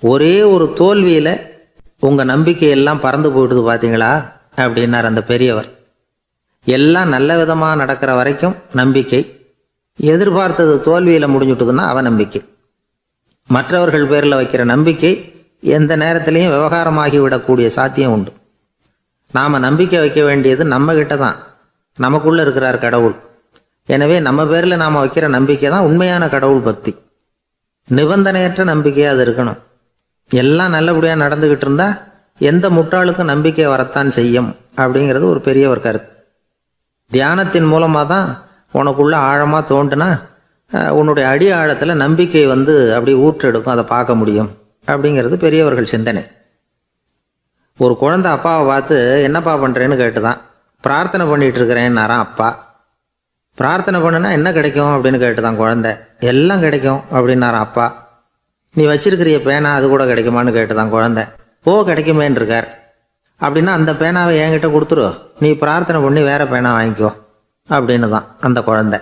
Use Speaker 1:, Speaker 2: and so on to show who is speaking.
Speaker 1: ஒரே ஒரு தோல்வியில் உங்கள் நம்பிக்கையெல்லாம் பறந்து போயிடுது பார்த்தீங்களா அப்படின்னார் அந்த பெரியவர். எல்லாம் நல்ல விதமாக நடக்கிற வரைக்கும் நம்பிக்கை, எதிர்பார்த்தது தோல்வியில் முடிஞ்சுட்டுதுன்னா அவநம்பிக்கை. மற்றவர்கள் பேரில் வைக்கிற நம்பிக்கை எந்த நேரத்திலையும் விவகாரமாகி விடக்கூடிய சாத்தியம் உண்டு. நாம் நம்பிக்கை வைக்க வேண்டியது நம்மக்கிட்ட தான், நமக்குள்ளே இருக்கிறார் கடவுள். எனவே நம்ம பேரில் நாம் வைக்கிற நம்பிக்கை தான் உண்மையான கடவுள் பக்தி. நிபந்தனையற்ற நம்பிக்கையாக அது இருக்கணும். எல்லாம் நல்லபடியாக நடந்துக்கிட்டு இருந்தால் எந்த முட்டாளுக்கும் நம்பிக்கை வரத்தான் செய்யும் அப்படிங்கிறது ஒரு பெரிய ஒரு கருத்து. தியானத்தின் மூலமாக தான் உனக்குள்ள ஆழமாக தோண்டுனா உன்னுடைய அடி ஆழத்தில் நம்பிக்கை அப்படி ஊற்றெடுக்கும், அதை பார்க்க முடியும் அப்படிங்கிறது பெரியவர்கள் சிந்தனை. ஒரு குழந்தை அப்பாவை பார்த்து என்னப்பா பண்ணுறேன்னு கேட்டுதான். பிரார்த்தனை பண்ணிகிட்டு இருக்கிறேன்னாராம் அப்பா. பிரார்த்தனை பண்ணுனா என்ன கிடைக்கும் அப்படின்னு கேட்டுதான் குழந்தை. எல்லாம் கிடைக்கும் அப்படின்னாராம் அப்பா. நீ வச்சிருக்கிறிய பேனா அது கூட கிடைக்குமான்னு கேட்டுதான் குழந்தை. கிடைக்குமேன்னு இருக்கார். அப்படின்னா அந்த பேனாவை என்கிட்ட கொடுத்துரு, நீ பிரார்த்தனை பண்ணி வேற பேனா வாங்கிக்கோ அப்படின்னு தான் அந்த குழந்தை.